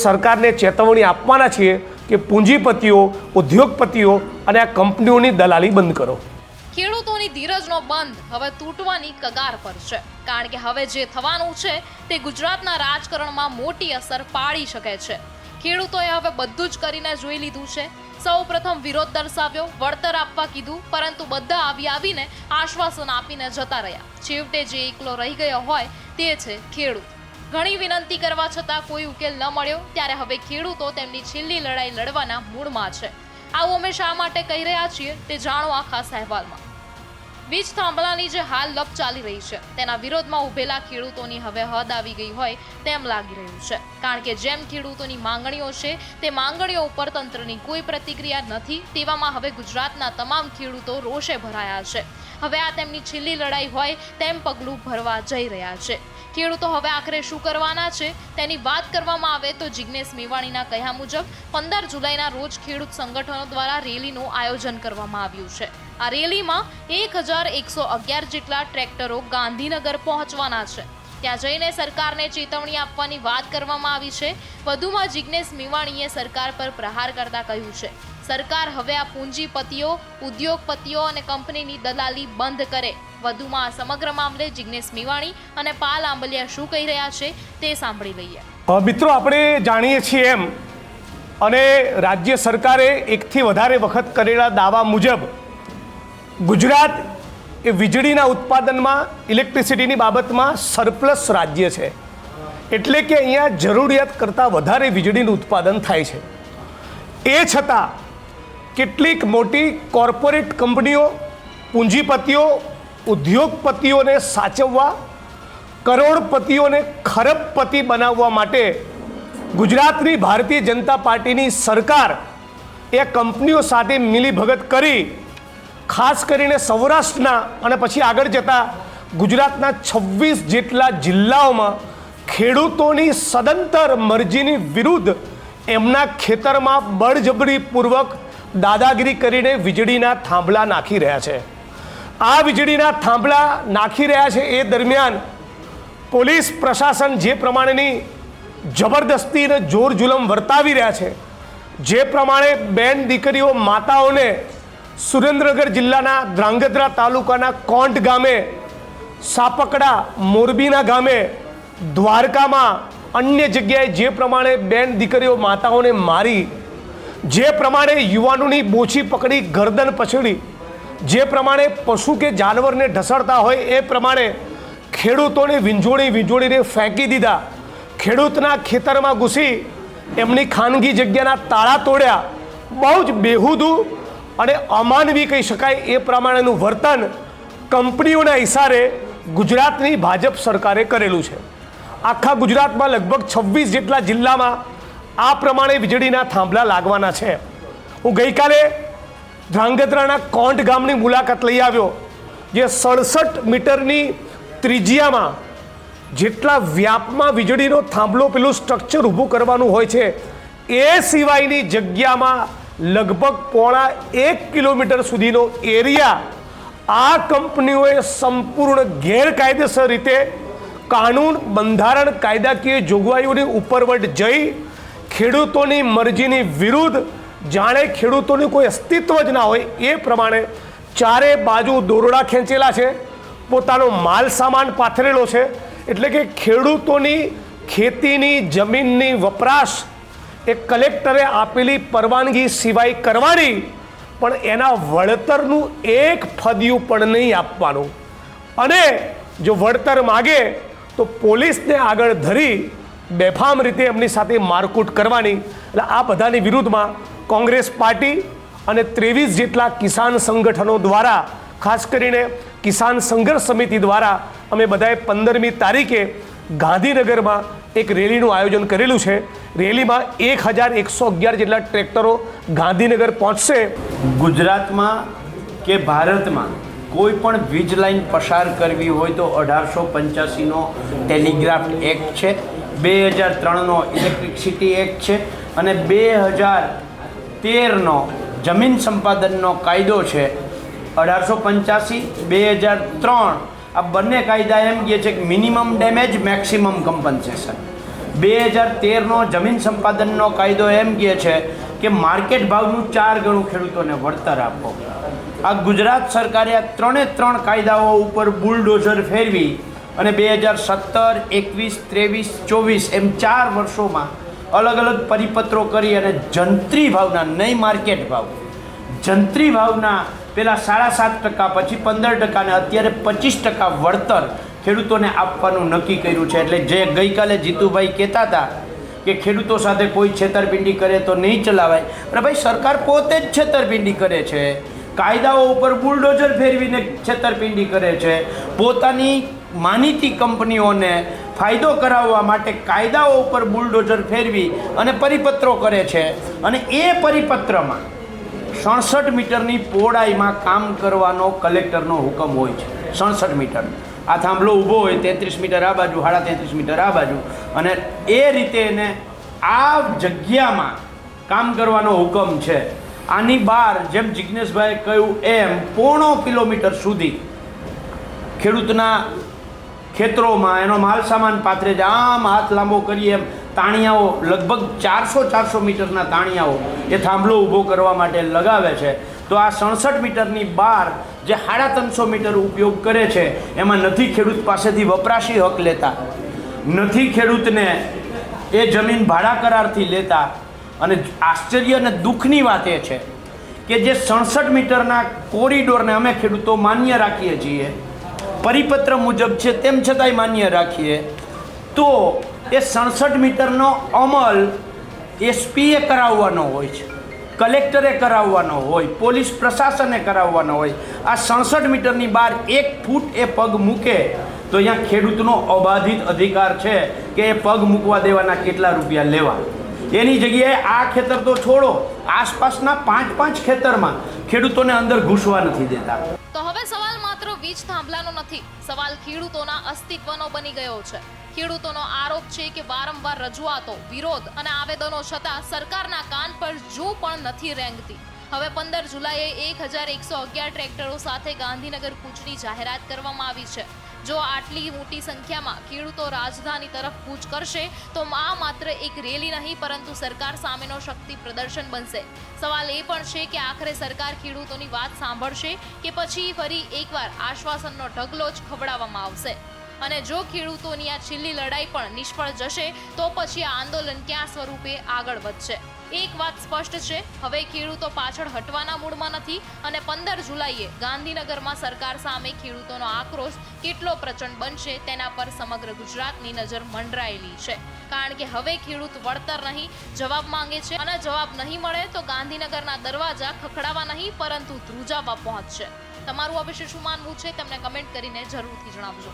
સરકારને ચેતવણી આપવાના છીએ કે પૂંજીપતિઓ, ઉદ્યોગપતિઓ અને આ કંપનીઓની દલાલી બંધ કરો. ખેડૂતોની ધીરજનો બંધ હવે તૂટવાની કગાર પર છે, કારણ કે હવે જે થવાનું છે તે ગુજરાતના રાજકારણમાં મોટી અસર પાડી શકે છે. ખેડૂતોએ હવે બધું જ કરીને જોઈ લીધું છે. સૌ પ્રથમ વિરોધ દર્શાવ્યો, વળતર આપવા કીધું, પરંતુ બધા આવીને આશ્વાસન આપીને જતા રહ્યા. છેવટે જે એકલો રહી ગયો હોય તે છે ખેડૂત. ઘણી વિનંતી કરવા છતાં કોઈ ઉકેલ ન મળ્યો, ત્યારે હવે ખેડૂતો તેમની છેલ્લી લડાઈ લડવાના મૂડમાં છે. આવું અમે શા માટે કહી રહ્યા છીએ તે જાણો આ ખાસ અહેવાલમાં. વીજ થાંભલાની જે હાલ લપ ચાલી રહી છે તેના વિરોધમાં ઉભેલા ખેડૂતોની હવે હદ આવી ગઈ હોય તેમ લાગી રહ્યું છે, કારણ કે જેમ ખેડૂતોની માંગણીઓ છે તે માંગણીઓ ઉપર તંત્રની કોઈ પ્રતિક્રિયા નથી. તેવામાં હવે ગુજરાતના તમામ ખેડૂતો રોષે ભરાયા છે. હવે આ તેમની છેલ્લી લડાઈ હોય તેમ પગલું ભરવા જઈ રહ્યા છે. ખેડૂતો હવે આખરે શું કરવાના છે તેની વાત કરવામાં આવે તો જિગ્નેશ મેવાણીના કહ્યા મુજબ 15 જુલાઈના રોજ ખેડૂત સંગઠનો દ્વારા રેલીનું આયોજન કરવામાં આવ્યું છે. આ રેલીમાં 1111 જેટલા ટ્રેક્ટરો ગાંધીનગર પહોંચવાના છે. ત્યાં જઈને સરકારને ચેતવણી આપવાની વાત કરવામાં આવી છે. વધુમાં જિગ્નેશ મેવાણીએ સરકાર પર પ્રહાર કરતા કહ્યું છે, સરકાર હવે આ પૂંજીપતિઓ, ઉદ્યોગપતિઓ અને કંપનીની દલાલી બંધ કરે. વધુમાં આ સમગ્ર મામલે જિગ્નેશ મેવાણી અને પાલ આંબલિયા શું કહી રહ્યા છે તે સાંભળી લઈએ. મિત્રો, આપણે જાણીએ છીએ એમ અને રાજ્ય સરકારે એકથી વધારે વખત કરેલા દાવા મુજબ ગુજરાત એ વીજળીના ઉત્પાદનમાં, ઇલેક્ટ્રિસિટીની બાબતમાં સરપ્લસ રાજ્ય છે. એટલે કે અહીંયા જરૂરિયાત કરતાં વધારે વીજળીનું ઉત્પાદન થાય છે. એ છતાં કેટલીક મોટી કોર્પોરેટ કંપનીઓ, પૂંજીપતિઓ, ઉદ્યોગપતિઓને સાચવવા, કરોડપતિઓને ખરબપતિ બનાવવા માટે ગુજરાતની ભારતીય જનતા પાર્ટીની સરકાર એ કંપનીઓ સાથે મિલીભગત કરી ખાસ કરીને સૌરાષ્ટ્રના અને પછી આગળ જતાં ગુજરાતના 26 જેટલા જિલ્લાઓમાં ખેડૂતોની સદંતર મરજીની વિરુદ્ધ એમના ખેતરમાં બળજબરીપૂર્વક દાદાગીરી કરીને વીજળીના થાંભલા નાખી રહ્યા છે. આ વીજળીના થાંભલા નાખી રહ્યા છે એ દરમિયાન પોલીસ પ્રશાસન જે પ્રમાણેની જબરદસ્તી અને જોર જુલમ વર્તાવી રહ્યા છે, જે પ્રમાણે બેન દીકરીઓ, માતાઓને સુરેન્દ્રનગર જિલ્લાના ધ્રાંગધ્રા તાલુકાના કોંટ ગામે, સાપકડા, મોરબીના ગામે, દ્વારકામાં, અન્ય જગ્યાએ જે પ્રમાણે બેન દીકરીઓ, માતાઓને મારી, જે પ્રમાણે યુવાનોની બોછી પકડી ગરદન પછડી, જે પ્રમાણે પશુ કે જાનવરને ઢસડતા હોય એ પ્રમાણે ખેડૂતોને વીંજોળીને ફેંકી દીધા, ખેડૂતના ખેતરમાં ઘૂસી એમની ખાનગી જગ્યાના તાળા તોડ્યા, બહુ જ બેહુદું અને અમાનવી કહી શકાય એ પ્રમાણેનું વર્તન કંપનીઓના ઇશારે ગુજરાતની ભાજપ સરકારે કરેલું છે. આખા ગુજરાતમાં લગભગ 26 જેટલા જિલ્લામાં આ પ્રમાણે વીજળીના થાંભલા લાગવાના છે. હું ગઈકાલે ધ્રાંગધ્રાના કોંટ ગામની મુલાકાત લઈ આવ્યો, જે 67 મીટરની ત્રિજ્યામાં જેટલા વ્યાપમાં વીજળીનો થાંભલો, પેલું સ્ટ્રક્ચર ઊભું કરવાનું હોય છે એ સિવાયની જગ્યામાં લગભગ 1.5 કિલોમીટર સુધીનો એરિયા આ કંપનીઓએ સંપૂર્ણ ગેરકાયદેસર રીતે કાનૂન, બંધારણ, કાયદાકીય જોગવાઈઓની ઉપરવટ જઈ ખેડૂતોની મરજીની વિરુદ્ધ, જાણે ખેડૂતોનું કોઈ અસ્તિત્વ જ ના હોય એ પ્રમાણે ચારે બાજુ દોરડા ખેંચેલા છે, પોતાનો માલ સામાન પાથરેલો છે. એટલે કે ખેડૂતોની ખેતીની જમીનની વપરાશ એ કલેક્ટરે આપેલી પરવાનગી સિવાય કરવાની, પણ એના વળતરનું એક ફદિયું પણ નહીં આપવાનું. અને જો વળતર માગે તો પોલીસને આગળ ધરી બેફામ રીતે એમની સાથે મારકૂટ કરવાની. એટલે આ બધાની વિરુદ્ધમાં કોંગ્રેસ પાર્ટી અને 23 જેટલા કિસાન સંગઠનો દ્વારા, ખાસ કરીને કિસાન સંઘર્ષ સમિતિ દ્વારા અમે બધાએ 15મી તારીખે ગાંધીનગરમાં એક રેલીનું આયોજન કરેલું છે. રેલીમાં 1111 જેટલા ટ્રેક્ટરો ગાંધીનગર પહોંચશે. ગુજરાતમાં કે ભારતમાં કોઈ પણ વીજ લાઈન પસાર કરવી હોય તો 1885નો ટેલિગ્રાફ એક્ટ છે, 2003નો ઇલેક્ટ્રિસિટી એક્ટ છે અને 2013નો જમીન સંપાદનનો કાયદો છે. 1885, 2003 આ બંને કાયદા એમ કહે છે કે મિનિમમ ડેમેજ, મેક્સિમમ કમ્પન્સેશન. 2013નો જમીન સંપાદનનો કાયદો એમ કહે છે કે માર્કેટ ભાવનું 4 ગણું ખેડૂતોને વળતર આપો. આ ગુજરાત સરકારે આ 3 કાયદાઓ ઉપર બુલડોઝર ફેરવી અને 2017, 21, 23, 24 એમ 4 વર્ષોમાં અલગ અલગ પરિપત્રો કરી અને જંત્રી ભાવના, નહીં માર્કેટ ભાવ, જંત્રી ભાવના પહેલાં 7.5%, પછી 15% અને અત્યારે 25% વળતર ખેડૂતોને આપવાનું નક્કી કર્યું છે. એટલે જે ગઈકાલે જીતુભાઈ કહેતા હતા કે ખેડૂતો સાથે કોઈ છેતરપિંડી કરે તો નહીં ચલાવાય, અરે ભાઈ સરકાર પોતે જ છેતરપિંડી કરે છે, કાયદાઓ ઉપર બુલડોઝર ફેરવીને છેતરપિંડી કરે છે, પોતાની માનીતી કંપનીઓને ફાયદો કરાવવા માટે કાયદાઓ ઉપર બુલડોઝર ફેરવી અને પરિપત્રો કરે છે. અને એ પરિપત્રમાં 67 મીટરની પહોળાઈમાં કામ કરવાનો કલેક્ટરનો હુકમ હોય છે. 67 મીટર આ થાંભલો ઊભો હોય, 33 મીટર આ બાજુ, 33.5 મીટર આ બાજુ, અને એ રીતે એને આ જગ્યામાં કામ કરવાનો હુકમ છે. આની બહાર જેમ જિજ્ઞેશભાઈએ કહ્યું એમ 0.5 કિલોમીટર સુધી ખેડૂતના ખેતરોમાં એનો માલ સામાન પાથરે છે. આમ હાથ લાંબો કરીએ એમ તાણિયાઓ, લગભગ 400 મીટરના તાણિયાઓ એ થાંભલો ઊભો કરવા માટે લગાવે છે. તો આ 67 મીટરની બહાર જે 350 મીટર ઉપયોગ કરે છે એમાં નથી ખેડૂત પાસેથી વપરાશી હક લેતા, નથી ખેડૂતને એ જમીન ભાડા કરારથી લેતા. અને આશ્ચર્ય અને દુઃખની વાત એ છે કે જે 67 મીટરના કોરિડોરને અમે ખેડૂતો માન્ય રાખીએ છીએ, પરિપત્ર મુજબ છે તેમ છતાંય માન્ય રાખીએ, તો એ 67 મીટરનો અમલ એસપીએ કરાવવાનો હોય છે, કલેક્ટરે કરાવવાનો હોય, પોલીસ પ્રશાસને કરાવવાનો હોય. આ 67 મીટરની બહાર 1 ફૂટ એ પગ મૂકે તો અહીંયા ખેડૂતનો અબાધિત અધિકાર છે કે એ પગ મૂકવા દેવાના કેટલા રૂપિયા લેવા. એની જગ્યાએ આ ખેતર તો છોડો, આસપાસના 5 ખેતરમાં ખેડૂતોને અંદર ઘૂસવા નથી દેતા. તો હવે સવાલ માત્ર વીજ થાંભલાનો નથી, સવાલ ખેડૂતોના અસ્તિત્વનો બની ગયો છે. ખેડૂતોનો આરોપ છે કે વારંવાર રજૂઆતો, વિરોધ અને આવેદનો છતાં સરકારના કાન પર જો પણ નથી રેંગતી. હવે 15 જુલાઈએ 1111 ટ્રેક્ટરો સાથે ગાંધીનગર કૂચની જાહેરાત કરવામાં આવી છે. જો આટલી મોટી સંખ્યામાં ખેડૂતો રાજધાની તરફ કૂચ કરશે તો આ માત્ર એક રેલી નહીં પરંતુ સરકાર સામેનો શક્તિ પ્રદર્શન બનશે. સવાલ એ પણ છે કે આખરે સરકાર ખેડૂતોની વાત સાંભળશે કે પછી ફરી એકવાર આશ્વાસનનો ઢગલો જ ખવડાવવામાં આવશે. અને જો ખેડૂતોની આ છેલ્લી લડાઈ પણ નિષ્ફળ જશે તો પછી આ આંદોલન ક્યાં સ્વરૂપે આગળ વધશે. એક વાત સ્પષ્ટ છે, હવે ખેડૂતો પાછળ હટવાના મૂડમાં નથી અને 15 જુલાઈએ ગાંધીનગરમાં સરકાર સામે ખેડૂતોનો આક્રોશ કેટલો પ્રચંડ બનશે તેના પર સમગ્ર ગુજરાતની નજર મંડરાયેલી છે. કારણ કે હવે ખેડૂત વળતર નહીં, જવાબ માંગે છે અને જવાબ નહીં મળે તો ગાંધીનગરના દરવાજા ખખડાવા નહીં પરંતુ ધ્રુજાવવા પહોંચશે. તમારું આ વિશે શું માનવું છે તમને કમેન્ટ કરીને જરૂરથી જણાવજો.